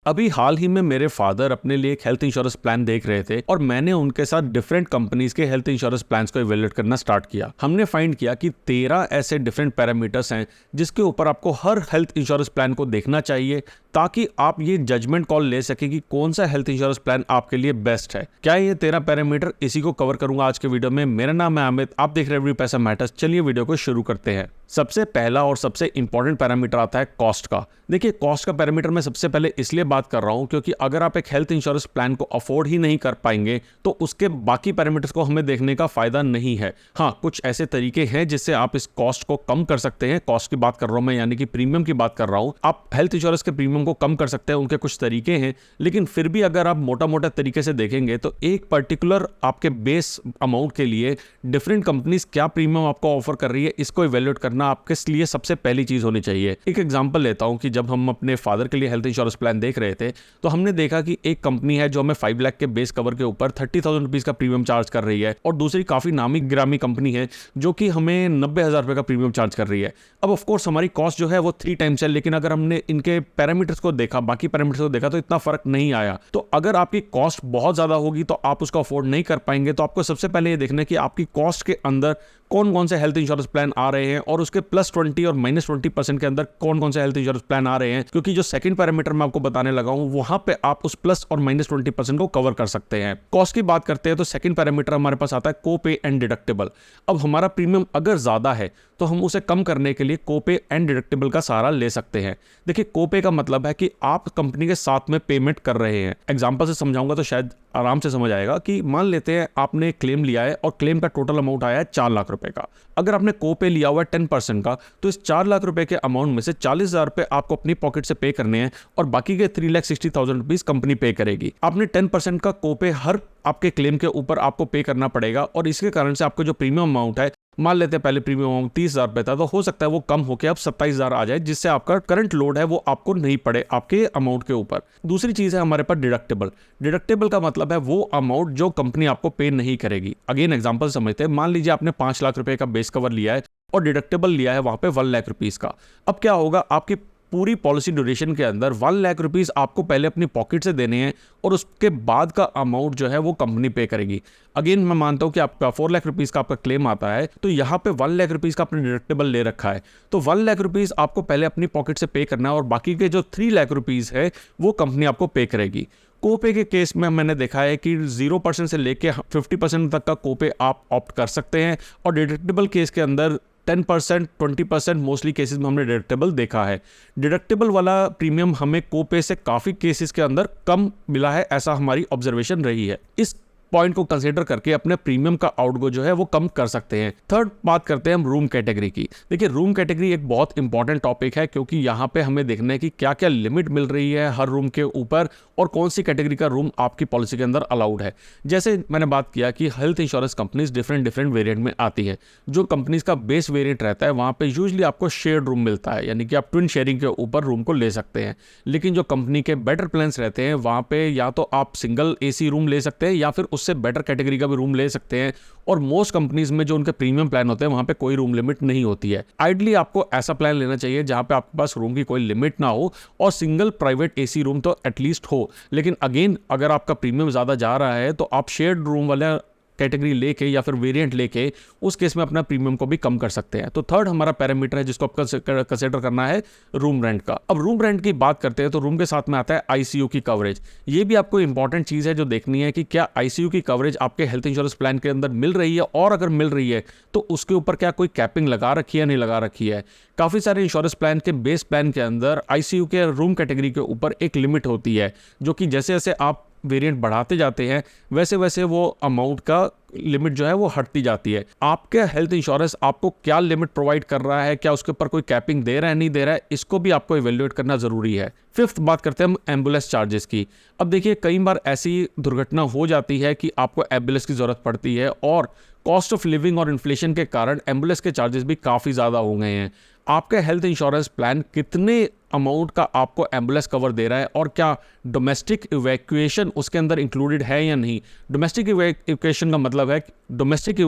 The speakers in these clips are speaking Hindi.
अभी हाल ही में मेरे फादर अपने लिए एक हेल्थ इंश्योरेंस प्लान देख रहे थे और मैंने उनके साथ डिफरेंट कंपनीज के हेल्थ इंश्योरेंस प्लान्स को इवेल्युएट करना स्टार्ट किया। हमने फाइंड किया कि 13 ऐसे डिफरेंट पैरामीटर्स हैं जिसके ऊपर आपको हर हेल्थ इंश्योरेंस प्लान को देखना चाहिए ताकि आप ये जजमेंट कॉल ले सके कि कौन सा हेल्थ इंश्योरेंस प्लान आपके लिए बेस्ट है। क्या ये 13 पैरामीटर, इसी को कवर करूंगा आज के वीडियो में। मेरा नाम है अमित, आप देख रहे हैं एवरी पैसा मैटर्स। चलिए वीडियो को शुरू करते हैं। सबसे पहला और सबसे इंपॉर्टेंट पैरामीटर आता है कॉस्ट का। देखिए, कॉस्ट का पैरामीटर मैं सबसे पहले इसलिए बात कर रहा हूं क्योंकि अगर आप एक हेल्थ इंश्योरेंस प्लान को अफोर्ड ही नहीं कर पाएंगे तो उसके बाकी पैरामीटर्स को हमें देखने का फायदा नहीं है। हाँ, कुछ ऐसे तरीके हैं जिससे आप इस कॉस्ट को कम कर सकते हैं। कॉस्ट की बात कर रहा हूं मैं, यानी कि प्रीमियम की बात कर रहा हूं। आप हेल्थ इंश्योरेंस के प्रीमियम को कम कर सकते हैं, उनके कुछ तरीके हैं। लेकिन फिर भी अगर आप मोटा मोटा तरीके से देखेंगे तो एक पर्टिकुलर आपके बेस अमाउंट के लिए डिफरेंट कंपनीज क्या प्रीमियम आपको ऑफर कर रही है, इसको इवेल्युएट करना आपके लिए सबसे पहली चीज होनी चाहिए। एक एग्जांपल लेता हूं कि जब हम अपने फादर के लिए हेल्थ इंश्योरेंस प्लान देख रहे थे तो हमने देखा कि एक कंपनी है जो हमें 5 लाख के बेस कवर के ऊपर 30,000 रुपीज का प्रीमियम चार्ज कर रही है, और दूसरी काफी नामी गिरामी कंपनी है जो कि हमें 90,000 रुपए का प्रीमियम चार्ज कर रही है। अब ऑफ कोर्स हमारी कॉस्ट जो है वो 3 टाइम्स है, लेकिन अगर हमने इनके पैरामीटर्स को देखा, बाकी पैरामीटर्स को देखा तो इतना फर्क नहीं आया। तो अगर आपकी कॉस्ट बहुत ज्यादा होगी तो आप उसको अफोर्ड नहीं कर पाएंगे। तो आपको सबसे पहले ये देखना है कि आपकी कॉस्ट के अंदर कौन कौन से हेल्थ इंश्योरेंस प्लान आ रहे हैं और उसके +20 और -20% के अंदर कौन कौन से हेल्थ इंश्योरेंस प्लान आ रहे हैं, क्योंकि जो सेकंड पैरामीटर मैं आपको बताने लगा हूं वहां पे आप उस प्लस और -20% को कवर कर सकते हैं। कॉस्ट की बात करते हैं तो सेकंड पैरामीटर हमारे पास आता है कोपे एंड डिडक्टेबल। अब हमारा प्रीमियम अगर ज्यादा है तो हम उसे कम करने के लिए कोपे एंड डिडक्टेबल का सहारा ले सकते हैं। देखिए, कोपे का मतलब है कि आप कंपनी के साथ में पेमेंट कर रहे हैं। एग्जाम्पल से समझाऊंगा तो शायद आराम से समझ आएगा कि मान लेते हैं आपने क्लेम लिया है और क्लेम का टोटल अमाउंट आया है 4 लाख रुपए का। अगर आपने कोपे लिया हुआ है 10% का, तो इस 4 लाख रुपए के अमाउंट में से 40,000 रुपए आपको अपनी पॉकेट से पे करने हैं और बाकी के 3,60,000 रुपीज कंपनी पे करेगी। आपने 10% का कोपे हर आपके क्लेम के ऊपर आपको पे करना पड़ेगा, और इसके कारण से आपको जो प्रीमियम अमाउंट है, मान लेते हैं पहले प्रीमियम अमाउंट 30,000 रुपए था, तो हो सकता है वो कम होकर अब 27,000 आ जाए, जिससे आपका करंट लोड है वो आपको नहीं पड़े आपके अमाउंट के ऊपर। दूसरी चीज है हमारे पास डिडक्टेबल। डिडक्टेबल का मतलब है वो अमाउंट जो कंपनी आपको पे नहीं करेगी। अगेन एग्जांपल समझते हैं। मान लीजिए आपने 5 लाख रुपए का बेस कवर लिया है और डिडक्टेबल लिया है वहां पे 1 लाख रुपीज का। अब क्या होगा, आपकी पूरी पॉलिसी ड्यूरेशन के अंदर 1 लाख रुपीज आपको पहले अपनी पॉकेट से देने हैं और उसके बाद का अमाउंट जो है वो कंपनी पे करेगी। अगेन मैं मानता हूं कि आपका 4 लाख रुपीज का आपका क्लेम आता है, तो यहाँ पे 1 लाख रुपीज का आपने डिडक्टेबल ले रखा है, तो 1 लाख रुपीज आपको पहले अपनी पॉकेट से पे करना है और बाकी के जो 3 लाख रुपीज है वो कंपनी आपको पे करेगी। कोपे के केस में मैंने देखा है कि 0% से लेके 50% तक का कोपे आप ऑप्ट कर सकते हैं, और डिडक्टेबल केस के अंदर 10%, 20% मोस्टली केसेस में हमने डिडक्टेबल देखा है। डिडक्टेबल वाला प्रीमियम हमें कोपे से काफी केसेस के अंदर कम मिला है, ऐसा हमारी ऑब्जर्वेशन रही है। इस पॉइंट को कंसीडर करके अपने प्रीमियम का आउटगो जो है वो कम कर सकते हैं। थर्ड बात करते हैं हम रूम कैटेगरी की। देखिए, रूम कैटेगरी एक बहुत इंपॉर्टेंट टॉपिक है, क्योंकि यहाँ पे हमें देखना है कि क्या क्या लिमिट मिल रही है हर रूम के ऊपर और कौन सी कैटेगरी का रूम आपकी पॉलिसी के अंदर अलाउड है। जैसे मैंने बात किया कि health insurance companies different variant में आती है। जो कंपनीज का बेस वेरिएंट रहता है वहाँ पे यूजली आपको शेयर्ड रूम मिलता है, यानी कि आप ट्विन शेयरिंग के ऊपर रूम को ले सकते हैं। लेकिन जो कंपनी के बेटर प्लान्स रहते हैं वहाँ पे या तो आप सिंगल AC रूम ले सकते हैं या फिर उससे बेटर कैटेगरी का भी रूम ले सकते हैं। और मोस्ट कंपनीज में जो उनके प्रीमियम प्लान होते हैं वहां पे कोई रूम लिमिट नहीं होती है। आइडली आपको ऐसा प्लान लेना चाहिए जहां पे आपके पास रूम की कोई लिमिट ना हो और सिंगल प्राइवेट AC रूम तो एटलीस्ट हो। लेकिन अगेन, अगर आपका प्रीमियम ज्यादा जा रहा है तो आप शेयर्ड रूम वाला कैटेगरी लेके या फिर वेरिएंट लेके उस केस में अपना प्रीमियम को भी कम कर सकते हैं। तो थर्ड हमारा पैरामीटर है जिसको आपको कंसीडर करना है रूम रेंट का। अब रूम रेंट की बात करते हैं तो रूम के साथ में आता है ICU की कवरेज। ये भी आपको इंपॉर्टेंट चीज है जो देखनी है कि क्या ICU की कवरेज आपके हेल्थ इंश्योरेंस प्लान के अंदर मिल रही है, और अगर मिल रही है तो उसके ऊपर क्या कोई कैपिंग लगा रखी है, नहीं लगा रखी है। काफी सारे इंश्योरेंस प्लान के बेस प्लान के अंदर ICU के रूम कैटेगरी के ऊपर एक लिमिट होती है, जो कि जैसे जैसे आप वेरिएंट बढ़ाते जाते हैं वैसे वैसे वो अमाउंट का लिमिट जो है वो हटती जाती है। आपके हेल्थ इंश्योरेंस आपको क्या लिमिट प्रोवाइड कर रहा है, क्या उसके ऊपर कोई कैपिंग दे रहा है, नहीं दे रहा है, इसको भी आपको इवेल्युएट करना जरूरी है। फिफ्थ बात करते हैं हम एम्बुलेंस चार्जेस की। अब देखिए, कई बार ऐसी दुर्घटना हो जाती है कि आपको एम्बुलेंस की जरूरत पड़ती है और कॉस्ट ऑफ लिविंग और इन्फ्लेशन के कारण एम्बुलेंस के चार्जेस भी काफी ज्यादा हो गए हैं। आपका हेल्थ इंश्योरेंस प्लान कितने अमाउंट का आपको एम्बुलेंस कवर दे रहा है और क्या डोमेस्टिक इवैक्यूएशन उसके अंदर इंक्लूडेड है या नहीं। डोमेस्टिक इवैक्यूएशन का मतलब है डोमेस्टिक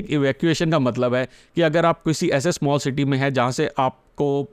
इवैक्यूएशन का मतलब है कि अगर आप किसी ऐसे स्मॉल सिटी में है जहाँ पे आपको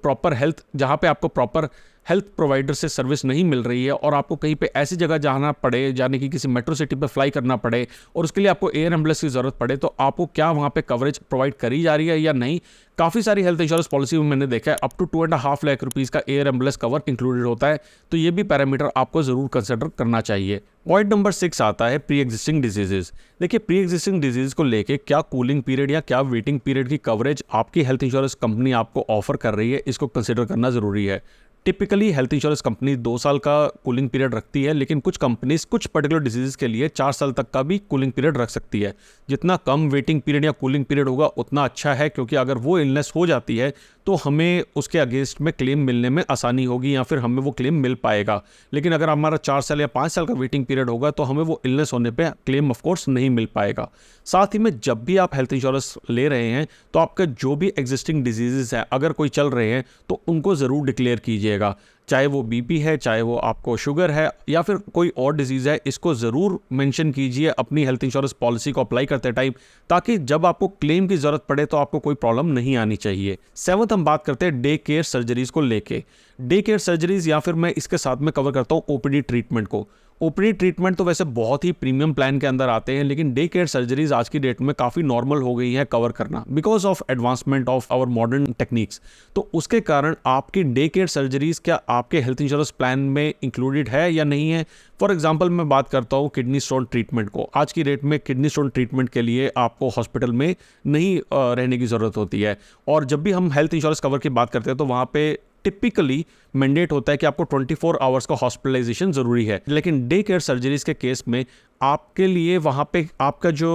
प्रॉपर हेल्थ प्रोवाइडर से सर्विस नहीं मिल रही है और आपको कहीं पे ऐसी जगह जाना पड़े, जाने की किसी मेट्रो सिटी पे फ्लाई करना पड़े और उसके लिए आपको एयर एम्बुलेंस की ज़रूरत पड़े, तो आपको क्या वहाँ पे कवरेज प्रोवाइड करी जा रही है या नहीं। काफ़ी सारी हेल्थ इंश्योरेंस पॉलिसी में मैंने देखा है अप टू 2.5 लाख रुपीज़ का एयर एम्बुलेंस कवर इंक्लूडेड होता है, तो ये भी पैरामीटर आपको ज़रूर कंसिडर करना चाहिए। पॉइंट नंबर 6 आता है प्री एग्जिस्टिंग डिजीजेज। देखिए, प्री एग्जिस्टिंग डिजीज को लेके क्या कूलिंग पीरियड या क्या वेटिंग पीरियड की कवरेज आपकी हेल्थ इंश्योरेंस कंपनी आपको ऑफर कर रही है, इसको कंसिडर करना ज़रूरी है। टिपिकली हेल्थ इंश्योरेंस कंपनी 2 साल का कूलिंग पीरियड रखती है, लेकिन कुछ कंपनीज कुछ पर्टिकुलर डिजीज़ के लिए 4 साल तक का भी कूलिंग पीरियड रख सकती है। जितना कम वेटिंग पीरियड या कूलिंग पीरियड होगा उतना अच्छा है, क्योंकि अगर वो इलनेस हो जाती है तो हमें उसके अगेंस्ट में क्लेम मिलने में आसानी होगी या फिर हमें वो क्लेम मिल पाएगा। लेकिन अगर हमारा 4 साल या 5 साल का वेटिंग पीरियड होगा तो हमें वो इलनेस होने पे क्लेम ऑफ कोर्स नहीं मिल पाएगा। साथ ही में जब भी आप हेल्थ इंश्योरेंस ले रहे हैं तो आपका जो भी एग्जिस्टिंग डिजीजेस है अगर कोई चल रहे हैं तो उनको ज़रूर डिक्लेयर कीजिएगा, चाहे वो बीपी है, चाहे वो आपको शुगर है या फिर कोई और डिजीज़ है, इसको ज़रूर मेंशन कीजिए अपनी हेल्थ इंश्योरेंस पॉलिसी को अप्लाई करते टाइम, ताकि जब आपको क्लेम की ज़रूरत पड़े तो आपको कोई प्रॉब्लम नहीं आनी चाहिए। 7th हम बात करते हैं डे केयर सर्जरीज़ को लेके। डे केयर सर्जरीज़ या फिर मैं इसके साथ में कवर करता हूँ ओपीडी ट्रीटमेंट को। ओपीडी ट्रीटमेंट तो वैसे बहुत ही प्रीमियम प्लान के अंदर आते हैं, लेकिन डे केयर सर्जरीज आज की डेट में काफ़ी नॉर्मल हो गई है कवर करना because of advancement of our modern techniques. तो उसके कारण आपकी डे केयर सर्जरीज क्या आपके हेल्थ इंश्योरेंस प्लान में इंक्लूडेड है या नहीं है। फॉर एग्जाम्पल मैं बात करता हूँ किडनी स्टोन ट्रीटमेंट को। आज की डेट में किडनी स्टोन ट्रीटमेंट के लिए आपको हॉस्पिटल में नहीं रहने की ज़रूरत होती है, और जब भी हम हेल्थ इंश्योरेंस कवर की बात करते हैं तो वहाँ पे टिपिकली मैंडेट होता है कि आपको 24 आवर्स का हॉस्पिटलाइजेशन ज़रूरी है। लेकिन डे केयर सर्जरीज के केस में आपके लिए वहाँ पे आपका जो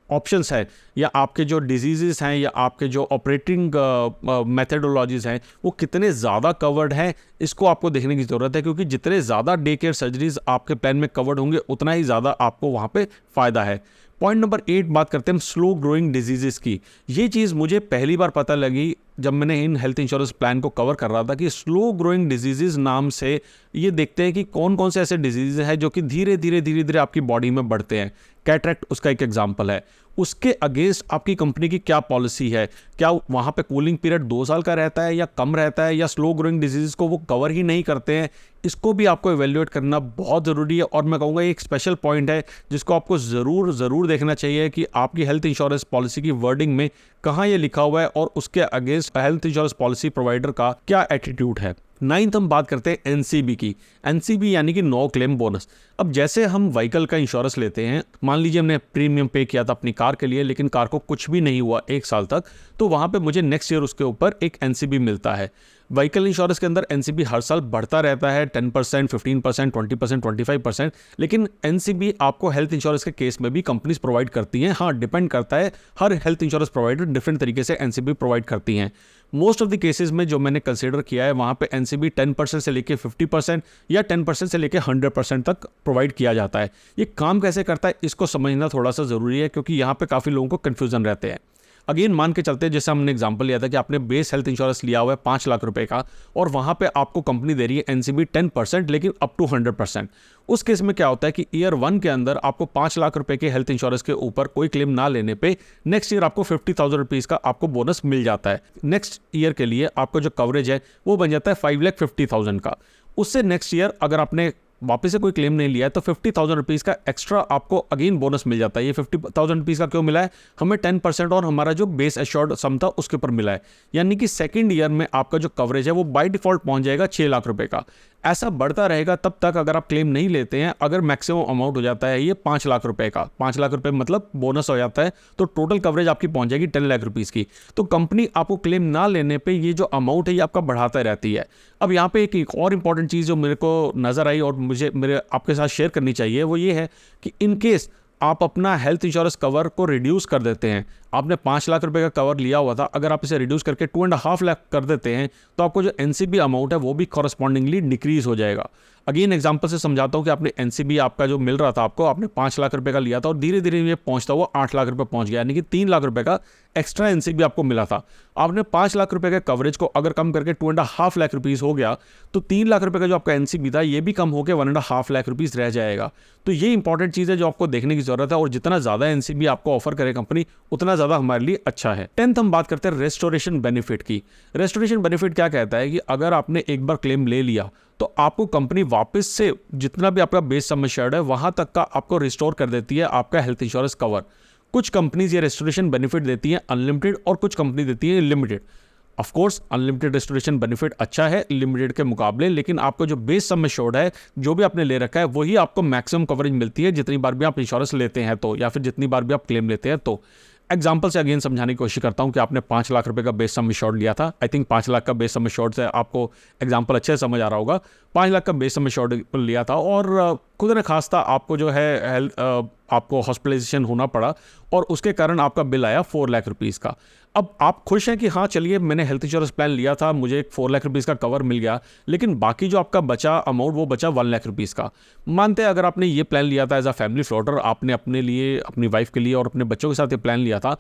ऑप्शंस है या आपके जो डिजीज़ हैं या आपके जो ऑपरेटिंग मेथडोलॉजीज़ हैं वो कितने ज़्यादा कवर्ड हैं, इसको आपको देखने की ज़रूरत है, क्योंकि जितने ज़्यादा डे केयर सर्जरीज आपके प्लान में कवर्ड होंगे उतना ही ज़्यादा आपको वहाँ पे फ़ायदा है। पॉइंट नंबर 8 बात करते हैं हम स्लो ग्रोइंग डिजीज़ की। ये चीज़ मुझे पहली बार पता लगी जब मैंने इन हेल्थ इंश्योरेंस प्लान को कवर कर रहा था कि स्लो ग्रोइंग डिजीज़ नाम से ये देखते हैं कि कौन कौन से ऐसे डिजीज़ हैं जो कि धीरे धीरे आपकी बॉडी में बढ़ते हैं। कैटरेक्ट उसका एक एग्जाम्पल है। उसके अगेंस्ट आपकी कंपनी की क्या पॉलिसी है, क्या वहाँ पे कूलिंग पीरियड 2 साल का रहता है या कम रहता है, या स्लो ग्रोइंग डिजीज़ को वो कवर ही नहीं करते हैं, इसको भी आपको एवेल्युएट करना बहुत ज़रूरी है। और मैं कहूँगा एक स्पेशल पॉइंट है जिसको आपको ज़रूर देखना चाहिए कि आपकी हेल्थ इंश्योरेंस पॉलिसी की वर्डिंग में कहाँ ये लिखा हुआ है और उसके against health insurance policy provider का क्या एटीट्यूड है। 9th हम बात करते हैं एनसीबी की। एनसीबी यानी कि नो क्लेम बोनस। अब जैसे हम व्हीकल का इंश्योरेंस लेते हैं, मान लीजिए हमने प्रीमियम पे किया था अपनी कार के लिए, लेकिन कार को कुछ भी नहीं हुआ 1 साल तक, तो वहाँ पे मुझे नेक्स्ट ईयर उसके ऊपर एक एनसीबी मिलता है। व्हीकल इंश्योरेंस के अंदर एनसीबी हर साल बढ़ता रहता है 10%, 15%, 20%, 25%, लेकिन एनसीबी आपको हेल्थ इंश्योरेंस के केस में भी कंपनीज प्रोवाइड करती हैं। हाँ, डिपेंड करता है, हर हेल्थ इंश्योरेंस प्रोवाइडर डिफरेंट तरीके से एनसीबी प्रोवाइड करती हैं। मोस्ट ऑफ द केसेस में जो मैंने कंसीडर किया है वहाँ पे एनसीबी 10% से लेके 50% या 10% से लेके 100% तक प्रोवाइड किया जाता है। ये काम कैसे करता है इसको समझना थोड़ा सा ज़रूरी है, क्योंकि यहाँ पे काफ़ी लोगों को कन्फ्यूज़न रहते हैं। अगेन मान के चलते हैं, जैसे हमने एग्जांपल लिया था कि आपने बेस हेल्थ इंश्योरेंस लिया हुआ है 5 लाख रुपए का और वहाँ पे आपको कंपनी दे रही है एनसीबी 10% लेकिन अप टू 100%। उस केस में क्या होता है कि ईयर 1 के अंदर आपको 5 लाख रुपए के हेल्थ इंश्योरेंस के ऊपर कोई क्लेम ना लेने पे नेक्स्ट ईयर आपको 50,000 रुपीज़ का आपको बोनस मिल जाता है। नेक्स्ट ईयर के लिए आपको जो कवरेज है वो बन जाता है 5,50,000 का। उससे नेक्स्ट ईयर अगर आपने वापस से कोई क्लेम नहीं लिया है तो 50,000 रुपीज़ का एक्स्ट्रा आपको अगेन बोनस मिल जाता है। ये 50,000 रुपीज़ का क्यों मिला है? हमें 10% और हमारा जो बेस एश्योर्ड सम था उसके ऊपर मिला है, यानी कि सेकंड ईयर में आपका जो कवरेज है वो बाय डिफॉल्ट पहुंच जाएगा 6 लाख रुपए का। ऐसा बढ़ता रहेगा तब तक अगर आप क्लेम नहीं लेते हैं। अगर मैक्सिमम अमाउंट हो जाता है ये 5 लाख रुपए का, 5 लाख रुपए मतलब बोनस हो जाता है, तो टोटल कवरेज आपकी पहुंच जाएगी 10 लाख रुपीज़ की। तो कंपनी आपको क्लेम ना लेने पे ये जो अमाउंट है ये आपका बढ़ाता रहती है। अब यहाँ पे एक और इंपॉर्टेंट चीज़ जो मेरे को नज़र आई और मुझे मेरे आपके साथ शेयर करनी चाहिए वो ये है कि इन केस आप अपना हेल्थ इंश्योरेंस कवर को रिड्यूस कर देते हैं, आपने 5 लाख रुपए का कवर लिया हुआ था, अगर आप इसे रिड्यूस करके 2.5 लाख कर देते हैं तो आपको जो एनसीबी अमाउंट है वो भी कॉरस्पॉन्डिंगली डिक्रीज हो जाएगा। अगेन एग्जांपल से समझाता हूँ कि आपने एनसीबी आपका जो मिल रहा था आपको, आपने 5 लाख रुपए का लिया था और धीरे धीरे ये पहुंचता हुआ 8 लाख रुपए पहुंच गया, यानी कि 3 लाख रुपए का एक्स्ट्रा एनसीबी आपको मिला था। आपने 5 लाख रुपए के कवरेज को अगर कम करके 2.5 लाख रुपीज़ हो गया तो 3 लाख रुपए का जो आपका एनसीबी था ये भी कम होकर 1.5 लाख रुपीज़ रह जाएगा। तो ये इंपॉर्टेंट चीज़ है जो आपको देखने की जरूरत है, और जितना ज़्यादा एनसीबी आपको ऑफर करे कंपनी उतना ज़्यादा हमारे लिए अच्छा है। 10th हम बात करते हैं रेस्टोरेशन बेनिफिट की। रेस्टोरेशन बेनिफिट क्या कहता है कि अगर आपने एक बार क्लेम ले लिया तो आपको कंपनी वापस से जितना भी आपका बेस सम एश्योर्ड है वहां तक का आपको रिस्टोर कर देती है आपका हेल्थ इंश्योरेंस कवर। कुछ कंपनीज ये रेस्टोरेशन बेनिफिट देती हैं अनलिमिटेड और कुछ कंपनी देती है limited. Of course unlimited restoration benefit अच्छा है लिमिटेड के मुकाबले, लेकिन आपको जो बेस सम एश्योर्ड है जो भी आपने ले रखा है वही आपको मैक्सिमम कवरेज मिलती है जितनी बार भी आप इंश्योरेंस लेते हैं तो, या फिर जितनी बार भी आप क्लेम लेते हैं तो। एग्जाम्पल से अगेन समझाने की कोशिश करता हूं कि आपने 5 लाख रुपए का बेस सम एश्योर्ड लिया था। आई थिंक 5 लाख का बेस सम एश्योर्ड से आपको एग्जाम्पल अच्छे से समझ आ रहा होगा। 5 लाख का बेस सम एश्योर्ड लिया था और खुद ने खास था आपको जो है आपको हॉस्पिटलाइजेशन होना पड़ा और उसके कारण आपका बिल आया 4 लाख रुपीज़ का। अब आप खुश हैं कि हाँ चलिए मैंने हेल्थ इंश्योरेंस प्लान लिया था, मुझे एक 4 लाख रुपीज़ का कवर मिल गया, लेकिन बाकी जो आपका बचा अमाउंट वो बचा 1 लाख रुपीज़ का। मानते हैं अगर आपने ये प्लान लिया था एज अ फैमिली फ्लोटर, आपने अपने लिए, अपनी वाइफ के लिए और अपने बच्चों के साथ ये प्लान लिया था।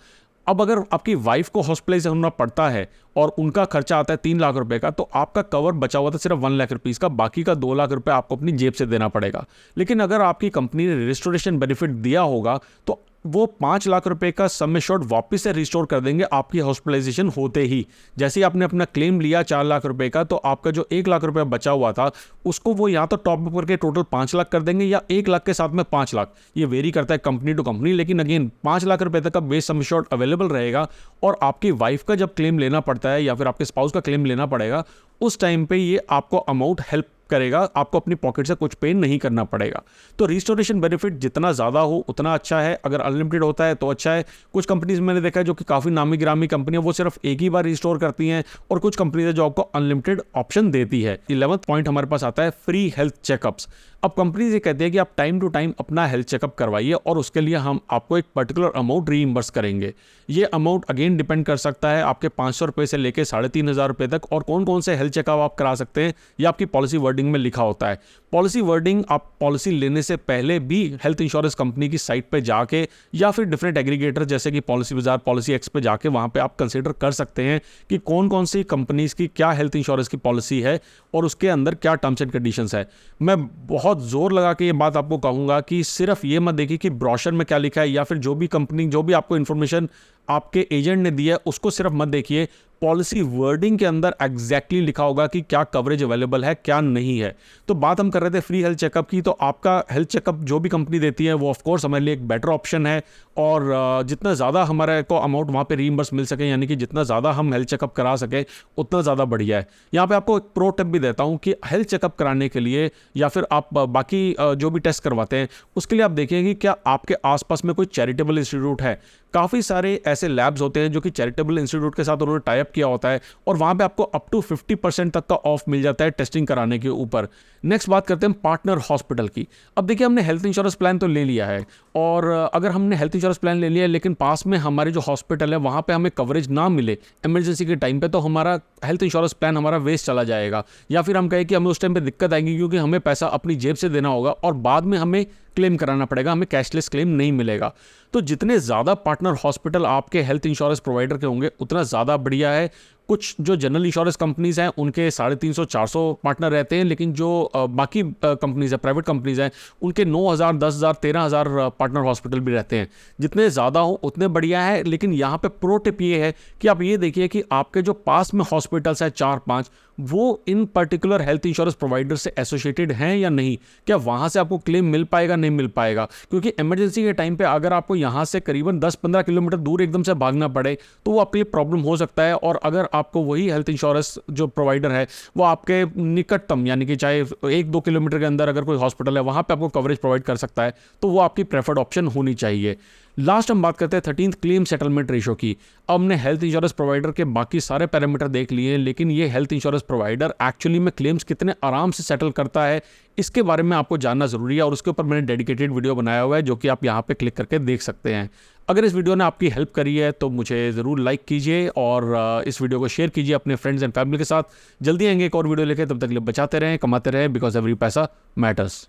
अब अगर आपकी वाइफ को हॉस्पिटलाइज होना पड़ता है और उनका खर्चा आता है 3 लाख रुपए का, तो आपका कवर बचा हुआ था सिर्फ 1 लाख रुपीज़ का, बाकी का 2 लाख रुपए आपको अपनी जेब से देना पड़ेगा। लेकिन अगर आपकी कंपनी ने रेस्टोरेशन बेनिफिट दिया होगा तो वो 5 लाख रुपए का सम एश्योर्ड वापस से रिस्टोर कर देंगे आपकी हॉस्पिटलाइजेशन होते ही। जैसे ही आपने अपना क्लेम लिया 4 लाख रुपए का, तो आपका जो 1 लाख रुपया बचा हुआ था उसको वो या तो टॉप अप करके टोटल 5 लाख कर देंगे या 1 लाख के साथ में 5 लाख, ये वेरी करता है कंपनी टू कंपनी, लेकिन अगेन 5 लाख रुपए तक का बेस सम एश्योर्ड अवेलेबल रहेगा। और आपकी वाइफ का जब क्लेम लेना पड़ता है या फिर आपके स्पाउस का क्लेम लेना पड़ेगा, उस टाइम पे ये आपको अमाउंट हेल्प करेगा, आपको अपनी पॉकेट से कुछ पे नहीं करना पड़ेगा। तो रिस्टोरेशन बेनिफिट जितना ज़्यादा हो उतना अच्छा है, अगर अनलिमिटेड होता है तो अच्छा है। कुछ कंपनीज मैंने देखा है जो कि काफ़ी नामी गिरामी कंपनियां, वो सिर्फ एक ही बार रिस्टोर करती हैं, और कुछ कंपनीज है जो आपको अनलिमिटेड ऑप्शन देती है। 11th पॉइंट हमारे पास आता है फ्री हेल्थ चेकअप्स। अब कंपनीज ये कहती है कि आप टाइम टू टाइम अपना हेल्थ चेकअप करवाइए और उसके लिए हम आपको एक पर्टिकुलर अमाउंट रीइंबर्स करेंगे। ये अमाउंट अगेन डिपेंड कर सकता है आपके 500 रुपये से लेकर 3,500 रुपये तक, और कौन कौन से हेल्थ चेकअप आप करा सकते हैं ये आपकी पॉलिसी वर्डिंग में लिखा होता है। पॉलिसी वर्डिंग आप पॉलिसी लेने से पहले भी हेल्थ इंश्योरेंस कंपनी की साइट पे जाके या फिर डिफरेंट एग्रीगेटर जैसे कि पॉलिसी बाजार, पॉलिसी एक्स पे जाके वहां पे आप कंसीडर कर सकते हैं कि कौन कौन सी कंपनीज की क्या हेल्थ इंश्योरेंस की पॉलिसी है और उसके अंदर क्या टर्म्स एंड कंडीशंस है। मैं बहुत जोर लगा के ये बात आपको कहूंगा कि सिर्फ ये मत देखिए कि ब्रोशर में क्या लिखा है या फिर जो भी कंपनी, जो भी आपको इन्फॉर्मेशन आपके एजेंट ने दिया है उसको सिर्फ मत देखिए। पॉलिसी वर्डिंग के अंदर एग्जैक्टली लिखा होगा कि क्या कवरेज अवेलेबल है क्या नहीं है। तो बात हम कर रहे थे फ्री हेल्थ चेकअप की, तो आपका हेल्थ चेकअप जो भी कंपनी देती है वो ऑफ कोर्स हमारे लिए एक बेटर ऑप्शन है, और जितना ज़्यादा हमारे को अमाउंट वहाँ पे रीइंबर्स मिल सके, यानी कि जितना ज़्यादा हम हेल्थ चेकअप करा सके उतना ज़्यादा बढ़िया है। यहाँ पे आपको एक प्रो टिप भी देता हूँ कि हेल्थ चेकअप कराने के लिए या फिर आप बाकी जो भी टेस्ट करवाते हैं उसके लिए आप देखें कि क्या आपके आसपास में कोई चैरिटेबल इंस्टीट्यूट है। काफ़ी सारे ऐसे लैब्स होते हैं जो कि चैरिटेबल इंस्टीट्यूट के साथ उन्होंने टाई अप किया होता है, और वहाँ पे आपको अप टू 50% तक का ऑफ मिल जाता है टेस्टिंग कराने के ऊपर। नेक्स्ट बात करते हैं पार्टनर हॉस्पिटल की। अब देखिए हमने हेल्थ इंश्योरेंस प्लान तो ले लिया है, और अगर हमने हेल्थ इंश्योरेंस प्लान ले लिया है लेकिन पास में हमारे जो हॉस्पिटल है वहाँ पे हमें कवरेज ना मिले इमरजेंसी के टाइम पे, तो हमारा हेल्थ इंश्योरेंस प्लान हमारा वेस्ट चला जाएगा, या फिर हम कहें कि हमें उस टाइम पे दिक्कत आएगी क्योंकि हमें पैसा अपनी जेब से देना होगा और बाद में हमें क्लेम कराना पड़ेगा, हमें कैशलेस क्लेम नहीं मिलेगा। तो जितने ज़्यादा पार्टनर हॉस्पिटल आपके हेल्थ इंश्योरेंस प्रोवाइडर के होंगे उतना ज़्यादा बढ़िया है। कुछ जो जनरल इंश्योरेंस कंपनीज हैं उनके 350-400 पार्टनर रहते हैं, लेकिन जो बाकी कंपनीज है, प्राइवेट कंपनीज हैं, उनके 9,000, 10,000, 13,000 पार्टनर हॉस्पिटल भी रहते हैं। जितने ज़्यादा हो उतने बढ़िया है, लेकिन यहाँ पे प्रो टिप ये है कि आप ये देखिए कि आपके जो पास में हॉस्पिटल्स हैं 4-5, वो इन पर्टिकुलर हेल्थ इंश्योरेंस प्रोवाइडर से एसोसिएटेड हैं या नहीं, क्या वहाँ से आपको क्लेम मिल पाएगा नहीं मिल पाएगा। क्योंकि इमरजेंसी के टाइम पे अगर आपको यहाँ से करीबन 10-15 किलोमीटर दूर एकदम से भागना पड़े तो वो आपके लिए प्रॉब्लम हो सकता है, और अगर आपको वही हेल्थ इंश्योरेंस जो प्रोवाइडर है वो आपके निकटतम यानी कि चाहे 1-2 किलोमीटर के अंदर अगर कोई हॉस्पिटल है वहाँ पे आपको कवरेज प्रोवाइड कर सकता है, तो वो आपकी प्रेफर्ड ऑप्शन होनी चाहिए। लास्ट हम बात करते हैं 13th क्लेम सेटलमेंट रेशो की। अब हमने हेल्थ इंश्योरेंस प्रोवाइडर के बाकी सारे पैरामीटर देख लिए हैं, लेकिन ये हेल्थ इंश्योरेंस प्रोवाइडर एक्चुअली में क्लेम्स कितने आराम से सेटल करता है इसके बारे में आपको जानना जरूरी है, और उसके ऊपर मैंने डेडिकेटेड वीडियो बनाया हुआ है जो कि आप यहाँ पे क्लिक करके देख सकते हैं। अगर इस वीडियो ने आपकी हेल्प करी है तो मुझे ज़रूर लाइक कीजिए और इस वीडियो को शेयर कीजिए अपने फ्रेंड्स एंड फैमिली के साथ। जल्दी आएंगे एक और वीडियो लेके, तब तक के लिए बचाते रहें, कमाते रहें, बिकॉज एवरी पैसा मैटर्स।